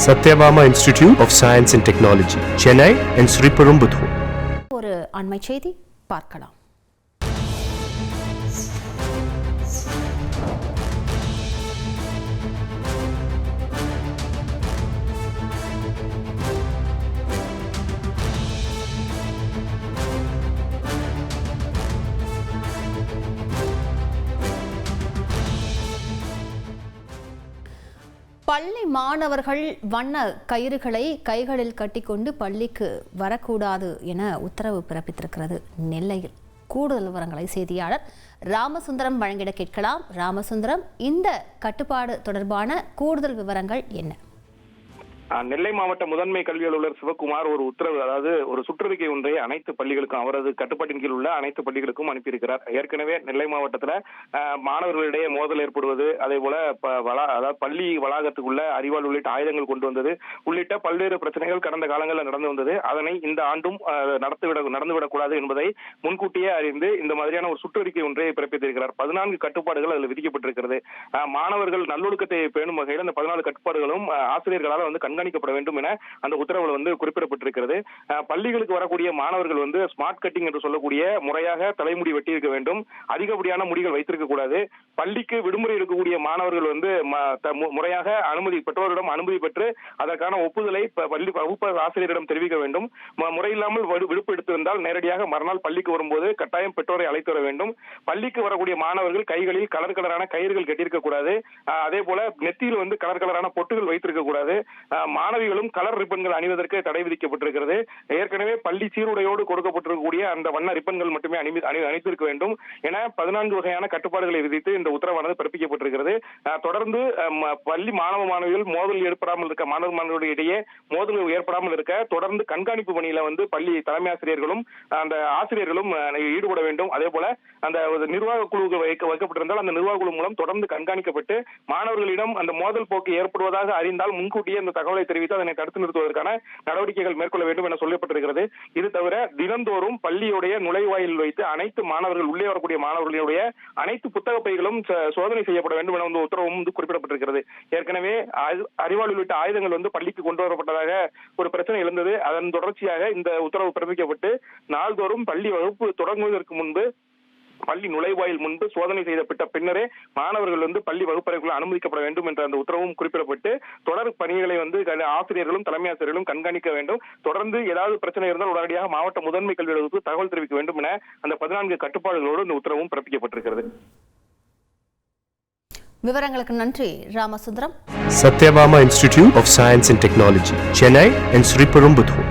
Satyabama Institute of Science and Technology, Chennai and Sriperumbudur. ஒரு அண்மை செய்தி பார்க்கலாம். பள்ளி மாணவர்கள் வண்ண கயிறுகளை கைகளில் கட்டிக்கொண்டு பள்ளிக்கு வரக்கூடாது என உத்தரவு பிறப்பித்திருக்கிறது நெல்லையில். கூடுதல் விவரங்களை செய்தியாளர் ராமசுந்தரம் வழங்கிட கேட்கலாம். ராமசுந்தரம், இந்த கட்டுப்பாடு தொடர்பான கூடுதல் விவரங்கள் என்ன? நெல்லை மாவட்ட முதன்மை கல்வி அலுவலர் சிவகுமார் ஒரு உத்தரவு, அதாவது ஒரு சுற்றறிக்கை ஒன்றை அனைத்து பள்ளிகளுக்கும், அவரது கட்டுப்பாட்டின் கீழ் உள்ள அனைத்து பள்ளிகளுக்கும் அனுப்பியிருக்கிறார். ஏற்கனவே நெல்லை மாவட்டத்துல மாணவர்களிடையே மோதல் ஏற்படுவது, அதே போல அதாவது பள்ளி வளாகத்துக்குள்ள அறிவாள் உள்ளிட்ட ஆயுதங்கள் கொண்டு வந்தது உள்ளிட்ட பல்வேறு பிரச்சனைகள் கடந்த காலங்களில் நடந்து வந்தது. அதனை இந்த ஆண்டும் நடந்துவிடக்கூடாது என்பதை முன்கூட்டியே அறிந்து இந்த மாதிரியான ஒரு சுற்றறிக்கை ஒன்றை பிறப்பித்திருக்கிறார். 14 கட்டுப்பாடுகள் அதில் விதிக்கப்பட்டிருக்கிறது. மாணவர்கள் நல்லொழுக்கத்தை பேணும் வகையில் அந்த 14 கட்டுப்பாடுகளும் ஆசிரியர்களால் கண்காணிக்கப்பட வேண்டும் என அந்த உத்தரவுல குறிப்பிடப்பட்டிருக்கிறது. பள்ளிகளுக்கு வரக்கூடிய மாணவர்கள் ஸ்மார்ட் கட்டிங் என்று சொல்லக்கூடிய முறையாக தலைமுடி வெட்டியிருக்க வேண்டும், அதிகப்படியான முடிகள் வைத்திருக்க கூடாது. பள்ளிக்கு விடுமுறை எடுக்கக்கூடிய மாணவர்கள் முறையாக பெற்றோரிடம் அனுமதி பெற்று அதற்கான ஒப்புதலை பள்ளி வகுப்பு ஆசிரியரிடம் தெரிவிக்க வேண்டும். முறையில்லாமல் விடுப்பு எடுத்திருந்தால் நேரடியாக மறுநாள் பள்ளிக்கு வரும்போது கட்டாயம் பெற்றோரை அழைத்து வர வேண்டும். பள்ளிக்கு வரக்கூடிய மாணவர்கள் கைகளில் கலரான கயிறுகள் கட்டியிருக்க கூடாது. அதே போல நெத்தியில் கலரான பொட்டுகள் வைத்திருக்க கூடாது. மாணவிகளும் கலர் ரிப்பன்கள் அணிவதற்கு தடை விதிக்கப்பட்டிருக்கிறது. ஏற்கனவே பள்ளி சீருடையோடு கொடுக்கப்பட்டிருக்கக்கூடிய அந்த வண்ண ரிப்பன்கள் மட்டுமே அணிந்திருக்க வேண்டும் என 14 வகையான கட்டுப்பாடுகளை விதித்து இந்த உத்தரவானது பிறப்பிக்கப்பட்டிருக்கிறது. தொடர்ந்து பள்ளி மாணவிகள் மோதல் ஏற்படாமல் இருக்க, மாணவர்களுடைய இடையே மோதல் ஏற்படாமல் இருக்க தொடர்ந்து கண்காணிப்பு பணியில பள்ளி தலைமை ஆசிரியர்களும் அந்த ஆசிரியர்களும் ஈடுபட வேண்டும். அதே போல அந்த நிர்வாக குழுவுக்கு வைக்கப்பட்டிருந்தால் அந்த நிர்வாக குழு மூலம் தொடர்ந்து கண்காணிக்கப்பட்டு மாணவர்களிடம் அந்த மோதல் போக்கு ஏற்படுவதாக அறிந்தால் முன்கூட்டியே அந்த தகவலை தெரிவித்து அதனை தடுத்து நிறுத்துவதற்கான நடவடிக்கைகள் மேற்கொள்ள வேண்டும் என சொல்லப்பட்டிருக்கிறது. இது தவிர தினந்தோறும் பள்ளியுடைய நுழைவாயில் வைத்து அனைத்து மாணவர்கள், உள்ளே வரக்கூடிய மாணவர்களுடைய அனைத்து புத்தக பைகளும் சோதனை செய்யப்பட வேண்டும் என உத்தரவும் குறிப்பிடப்பட்டிருக்கிறது. ஏற்கனவே அறிவாள் உள்ளிட்ட ஆயுதங்கள் பள்ளிக்கு கொண்டு வரப்பட்டதாக ஒரு பிரச்சனை எழுந்தது. அதன் தொடர்ச்சியாக இந்த உத்தரவு பிறப்பிக்கப்பட்டு நாள்தோறும் பள்ளி வகுப்பு தொடங்குவதற்கு முன்பு பள்ளி நுழைவாயில் முன்பு சோதனை செய்யப்பட்ட பின்னரே மாணவர்கள் பள்ளி வகுப்பறைக்குள்ள அனுமதிக்கப்பட வேண்டும் என்ற அந்த உத்தரவும் குறிப்பிடப்பட்டு தொடர் பணிகளை ஆசிரியர்களும் தலைமை ஆசிரியர்களும் கண்காணிக்க வேண்டும். தொடர்ந்து ஏதாவது பிரச்சனை இருந்தால் உடனடியாக மாவட்ட முதன்மை கல்வி அலுவலருக்கு தகவல் தெரிவிக்க வேண்டும் என அந்த 14 கட்டுப்பாடுகளோடு இந்த உத்தரவும் பிறப்பிக்கப்பட்டிருக்கிறது. விவரங்களுக்கு நன்றி Ramasundaram. Satyabama Institute of Science and Technology, Chennai and Sriperumbudur.